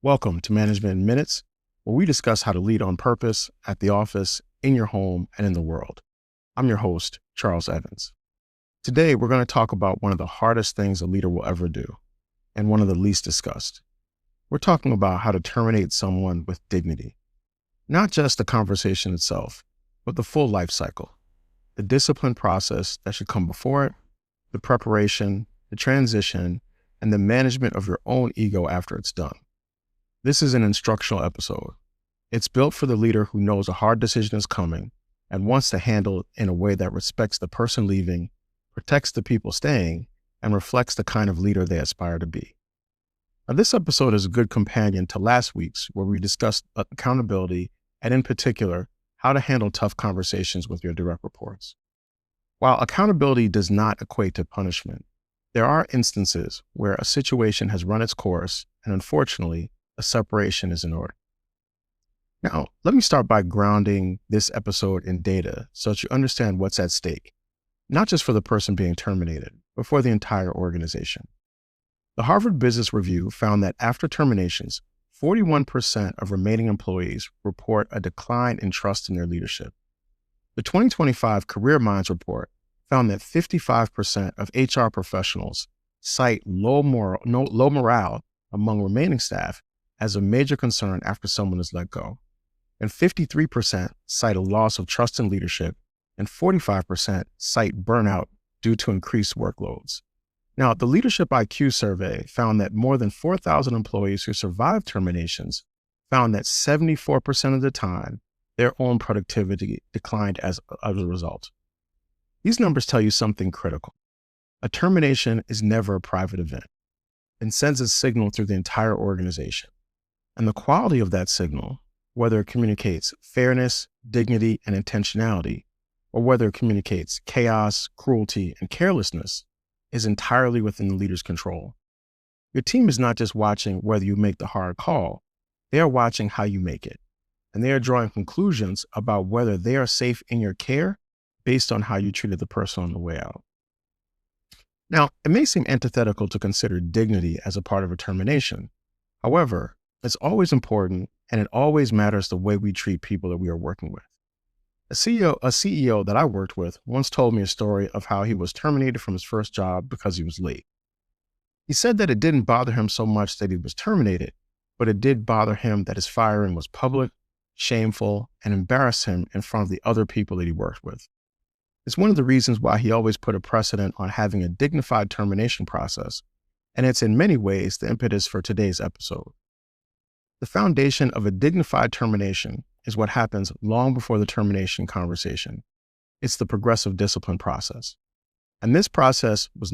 Welcome to Management in Minutes, where we discuss how to lead on purpose at the office, in your home, and in the world. I'm your host, Charles Evans. Today, we're going to talk about one of the hardest things a leader will ever do, and one of the least discussed. We're talking about how to terminate someone with dignity. Not just the conversation itself, but the full life cycle. The discipline process that should come before it, the preparation, the transition, and the management of your own ego after it's done. This is an instructional episode. It's built for the leader who knows a hard decision is coming and wants to handle it in a way that respects the person leaving, protects the people staying, and reflects the kind of leader they aspire to be. Now, this episode is a good companion to last week's, where we discussed accountability and, in particular, how to handle tough conversations with your direct reports. While accountability does not equate to punishment, there are instances where a situation has run its course and, unfortunately, a separation is in order. Now, let me start by grounding this episode in data so that you understand what's at stake, not just for the person being terminated, but for the entire organization. The Harvard Business Review found that after terminations, 41% of remaining employees report a decline in trust in their leadership. The 2025 Career Minds report found that 55% of HR professionals cite low morale among remaining staff as a major concern after someone is let go. And 53% cite a loss of trust in leadership, and 45% cite burnout due to increased workloads. Now, the Leadership IQ survey found that more than 4,000 employees who survived terminations found that 74% of the time, their own productivity declined as a result. These numbers tell you something critical. A termination is never a private event and sends a signal through the entire organization. And the quality of that signal, whether it communicates fairness, dignity, and intentionality, or whether it communicates chaos, cruelty, and carelessness, is entirely within the leader's control. Your team is not just watching whether you make the hard call, they are watching how you make it. And they are drawing conclusions about whether they are safe in your care based on how you treated the person on the way out. Now, it may seem antithetical to consider dignity as a part of a termination. However, it's always important, and it always matters the way we treat people that we are working with. A CEO that I worked with once told me a story of how he was terminated from his first job because he was late. He said that it didn't bother him so much that he was terminated, but it did bother him that his firing was public, shameful, and embarrassed him in front of the other people that he worked with. It's one of the reasons why he always put a precedent on having a dignified termination process, and it's in many ways the impetus for today's episode. The foundation of a dignified termination is what happens long before the termination conversation. It's the progressive discipline process. And if this process was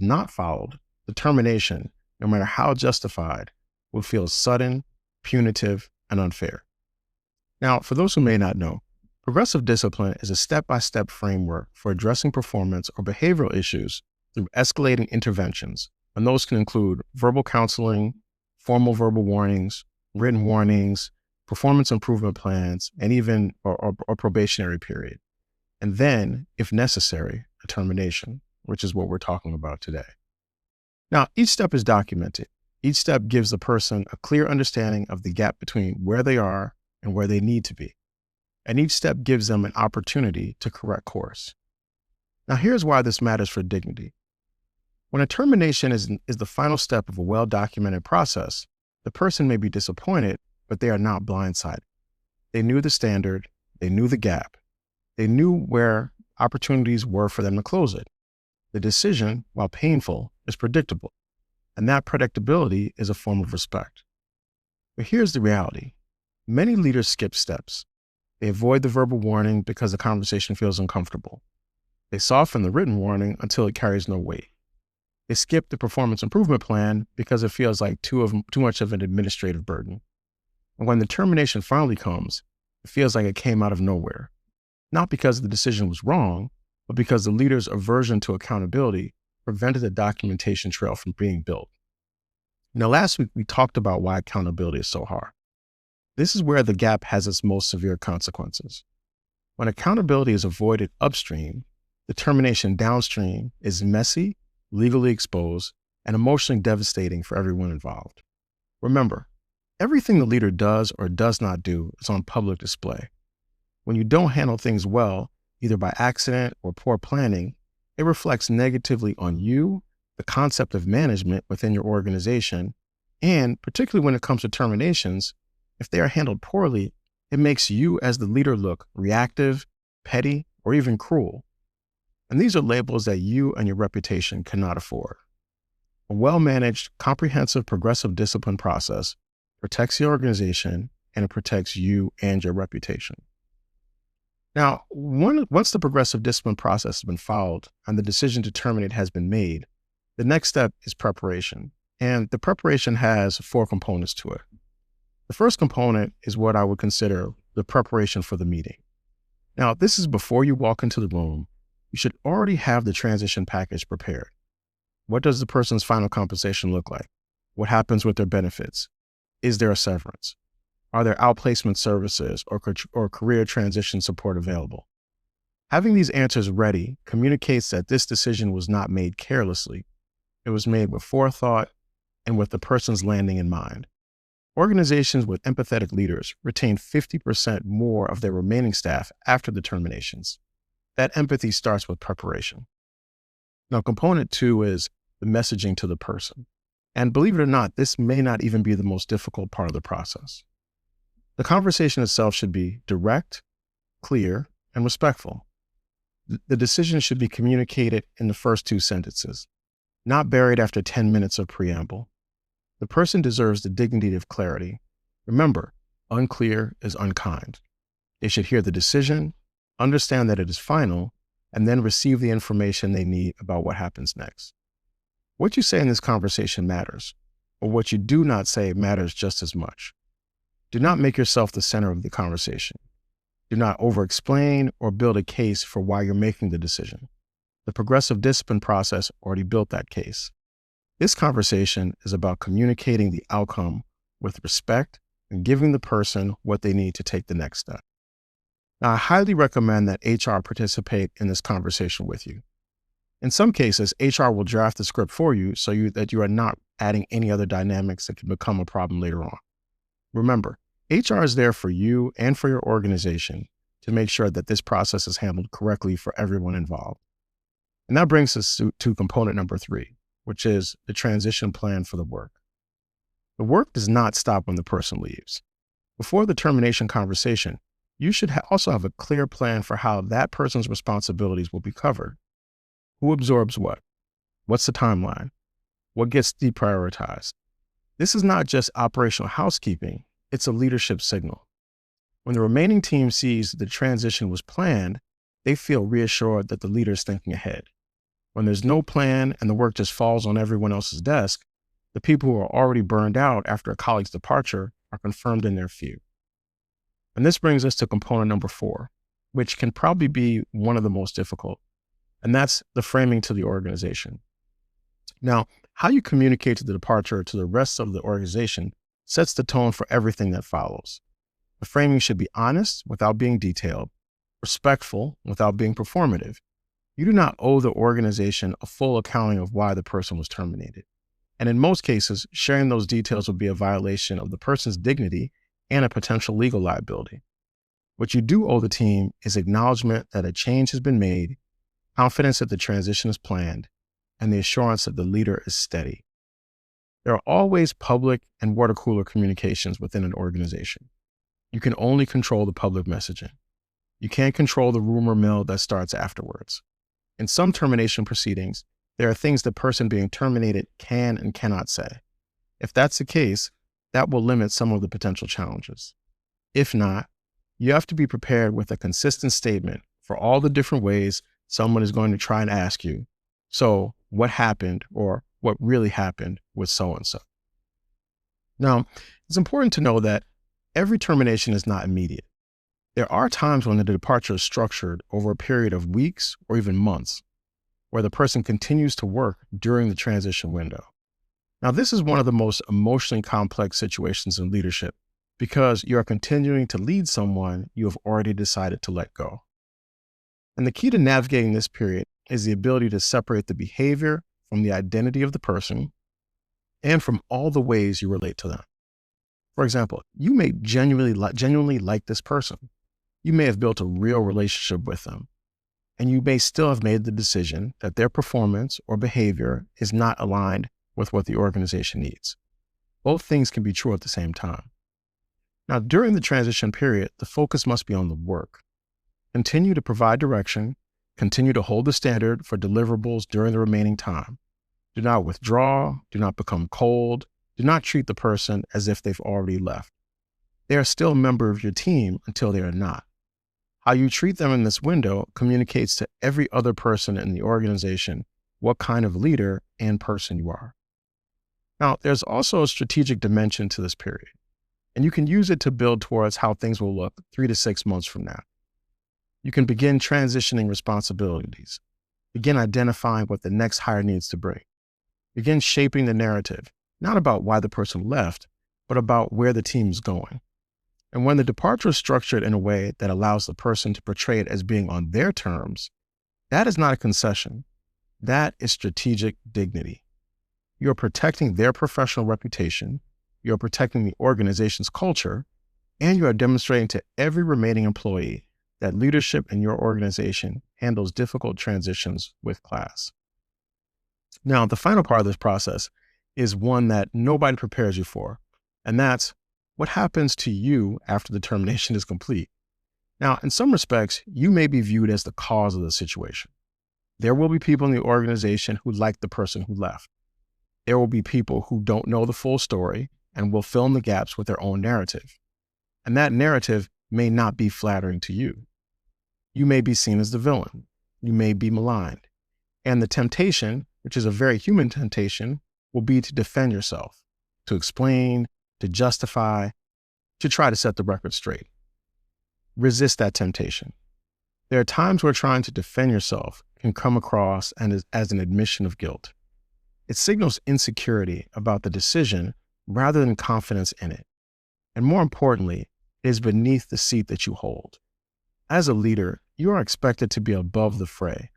not followed, the termination, no matter how justified, would feel sudden, punitive, and unfair. Now, for those who may not know, progressive discipline is a step-by-step framework for addressing performance or behavioral issues through escalating interventions, and those can include verbal counseling, formal verbal warnings, written warnings, performance improvement plans, and even a probationary period. And then, if necessary, a termination, which is what we're talking about today. Now, each step is documented. Each step gives the person a clear understanding of the gap between where they are and where they need to be. And each step gives them an opportunity to correct course. Now, here's why this matters for dignity. When a termination is the final step of a well-documented process, the person may be disappointed, but they are not blindsided. They knew the standard, they knew the gap, they knew where opportunities were for them to close it. The decision, while painful, is predictable, and that predictability is a form of respect. But here's the reality. Many leaders skip steps. They avoid the verbal warning because the conversation feels uncomfortable. They soften the written warning until it carries no weight. They skip the performance improvement plan because it feels like too much of an administrative burden. And when the termination finally comes, it feels like it came out of nowhere. Not because the decision was wrong, but because the leader's aversion to accountability prevented the documentation trail from being built. Now, last week, we talked about why accountability is so hard. This is where the gap has its most severe consequences. When accountability is avoided upstream, the termination downstream is messy, legally exposed, and emotionally devastating for everyone involved. Remember, everything the leader does or does not do is on public display. When you don't handle things well, either by accident or poor planning, it reflects negatively on you, the concept of management within your organization, and particularly when it comes to terminations, if they are handled poorly, it makes you as the leader look reactive, petty, or even cruel. And these are labels that you and your reputation cannot afford. A well-managed, comprehensive, progressive discipline process protects the organization and it protects you and your reputation. Now, once the progressive discipline process has been followed and the decision to terminate has been made, the next step is preparation. And the preparation has 4 components to it. The first component is what I would consider the preparation for the meeting. Now, this is before you walk into the room. You should already have the transition package prepared. What does the person's final compensation look like? What happens with their benefits? Is there a severance? Are there outplacement services or career transition support available? Having these answers ready communicates that this decision was not made carelessly. It was made with forethought and with the person's landing in mind. Organizations with empathetic leaders retain 50% more of their remaining staff after the terminations. That empathy starts with preparation. Now, component 2 is the messaging to the person. And believe it or not, this may not even be the most difficult part of the process. The conversation itself should be direct, clear, and respectful. The decision should be communicated in the first 2 sentences, not buried after 10 minutes of preamble. The person deserves the dignity of clarity. Remember, unclear is unkind. They should hear the decision, understand that it is final, and then receive the information they need about what happens next. What you say in this conversation matters, or what you do not say matters just as much. Do not make yourself the center of the conversation. Do not over-explain or build a case for why you're making the decision. The progressive discipline process already built that case. This conversation is about communicating the outcome with respect and giving the person what they need to take the next step. Now, I highly recommend that HR participate in this conversation with you. In some cases, HR will draft the script for you that you are not adding any other dynamics that can become a problem later on. Remember, HR is there for you and for your organization to make sure that this process is handled correctly for everyone involved. And that brings us to component number 3, which is the transition plan for the work. The work does not stop when the person leaves. Before the termination conversation, you should also have a clear plan for how that person's responsibilities will be covered. Who absorbs what? What's the timeline? What gets deprioritized? This is not just operational housekeeping, it's a leadership signal. When the remaining team sees the transition was planned, they feel reassured that the leader is thinking ahead. When there's no plan and the work just falls on everyone else's desk, the people who are already burned out after a colleague's departure are confirmed in their fear. And this brings us to component number 4, which can probably be one of the most difficult, and that's the framing to the organization. Now, how you communicate to the departure to the rest of the organization sets the tone for everything that follows. The framing should be honest without being detailed, respectful without being performative. You do not owe the organization a full accounting of why the person was terminated. And in most cases, sharing those details will be a violation of the person's dignity and a potential legal liability. What you do owe the team is acknowledgement that a change has been made, confidence that the transition is planned, and the assurance that the leader is steady. There are always public and water cooler communications within an organization. You can only control the public messaging. You can't control the rumor mill that starts afterwards. In some termination proceedings, there are things the person being terminated can and cannot say. If that's the case, that will limit some of the potential challenges. If not, you have to be prepared with a consistent statement for all the different ways someone is going to try and ask you, so what happened or what really happened with so-and-so? Now, it's important to know that every termination is not immediate. There are times when the departure is structured over a period of weeks or even months, where the person continues to work during the transition window. Now, this is one of the most emotionally complex situations in leadership because you are continuing to lead someone you have already decided to let go. And the key to navigating this period is the ability to separate the behavior from the identity of the person and from all the ways you relate to them. For example, you may genuinely like this person. You may have built a real relationship with them, and you may still have made the decision that their performance or behavior is not aligned with what the organization needs. Both things can be true at the same time. Now, during the transition period, the focus must be on the work. Continue to provide direction, continue to hold the standard for deliverables during the remaining time. Do not withdraw, do not become cold, do not treat the person as if they've already left. They are still a member of your team until they are not. How you treat them in this window communicates to every other person in the organization what kind of leader and person you are. Now, there's also a strategic dimension to this period, and you can use it to build towards how things will look 3 to 6 months from now. You can begin transitioning responsibilities, begin identifying what the next hire needs to bring, begin shaping the narrative, not about why the person left, but about where the team is going. And when the departure is structured in a way that allows the person to portray it as being on their terms, that is not a concession. That is strategic dignity. You're protecting their professional reputation, you're protecting the organization's culture, and you are demonstrating to every remaining employee that leadership in your organization handles difficult transitions with class. Now, the final part of this process is one that nobody prepares you for, and that's what happens to you after the termination is complete. Now, in some respects, you may be viewed as the cause of the situation. There will be people in the organization who like the person who left. There will be people who don't know the full story and will fill in the gaps with their own narrative. And that narrative may not be flattering to you. You may be seen as the villain. You may be maligned. And the temptation, which is a very human temptation, will be to defend yourself, to explain, to justify, to try to set the record straight. Resist that temptation. There are times where trying to defend yourself can come across as an admission of guilt. It signals insecurity about the decision rather than confidence in it. And more importantly, it is beneath the seat that you hold. As a leader, you are expected to be above the fray.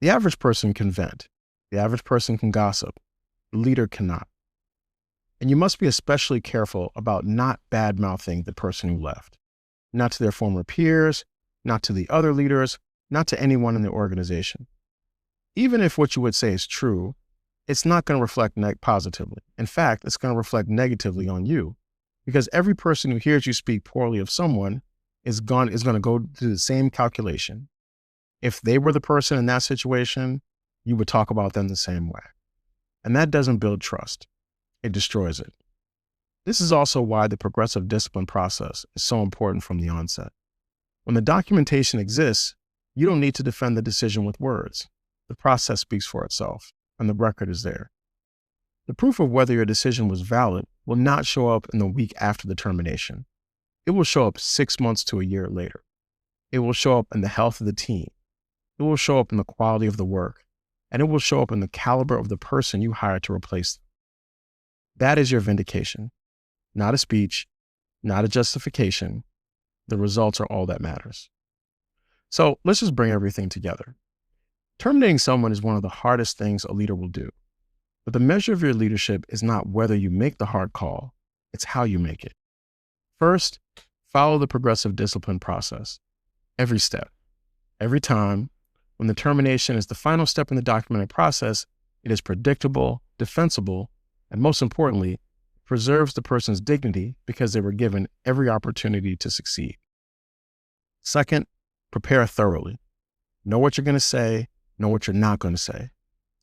The average person can vent. The average person can gossip. The leader cannot. And you must be especially careful about not bad-mouthing the person who left. Not to their former peers, not to the other leaders, not to anyone in the organization. Even if what you would say is true, it's not going to reflect positively. In fact, it's going to reflect negatively on you, because every person who hears you speak poorly of someone is going to go through the same calculation. If they were the person in that situation, you would talk about them the same way. And that doesn't build trust. It destroys it. This is also why the progressive discipline process is so important from the onset. When the documentation exists, you don't need to defend the decision with words. The process speaks for itself, and the record is there. The proof of whether your decision was valid will not show up in the week after the termination. It will show up 6 months to a year later. It will show up in the health of the team. It will show up in the quality of the work, and it will show up in the caliber of the person you hired to replace them. That is your vindication, not a speech, not a justification. The results are all that matters. So let's just bring everything together. Terminating someone is one of the hardest things a leader will do. But the measure of your leadership is not whether you make the hard call, it's how you make it. First, follow the progressive discipline process. Every step, every time. When the termination is the final step in the documented process, it is predictable, defensible, and most importantly, preserves the person's dignity because they were given every opportunity to succeed. Second, prepare thoroughly. Know what you're going to say, know what you're not going to say.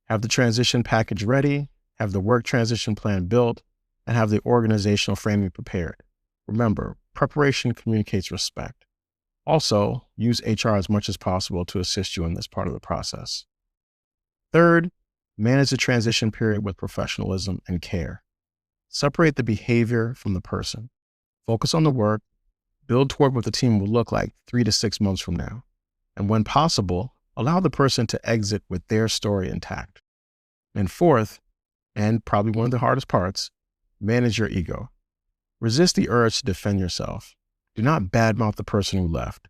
Have the transition package ready, have the work transition plan built, and have the organizational framing prepared. Remember, preparation communicates respect. Also, use HR as much as possible to assist you in this part of the process. Third, manage the transition period with professionalism and care. Separate the behavior from the person. Focus on the work. Build toward what the team will look like 3 to 6 months from now. And when possible, allow the person to exit with their story intact. And fourth, and probably one of the hardest parts, manage your ego. Resist the urge to defend yourself. Do not badmouth the person who left.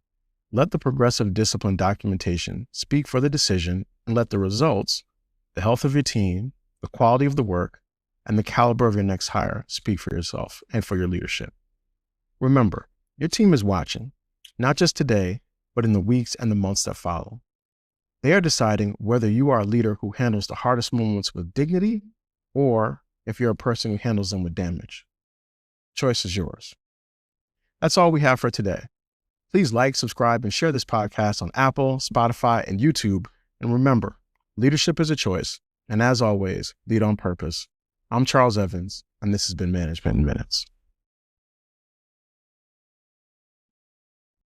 Let the progressive discipline documentation speak for the decision and let the results, the health of your team, the quality of the work, and the caliber of your next hire speak for yourself and for your leadership. Remember, your team is watching, not just today, but in the weeks and the months that follow. They are deciding whether you are a leader who handles the hardest moments with dignity or if you're a person who handles them with damage. Choice is yours. That's all we have for today. Please like, subscribe, and share this podcast on Apple, Spotify, and YouTube. And remember, leadership is a choice. And as always, lead on purpose. I'm Charles Evans, and this has been Management in Minutes.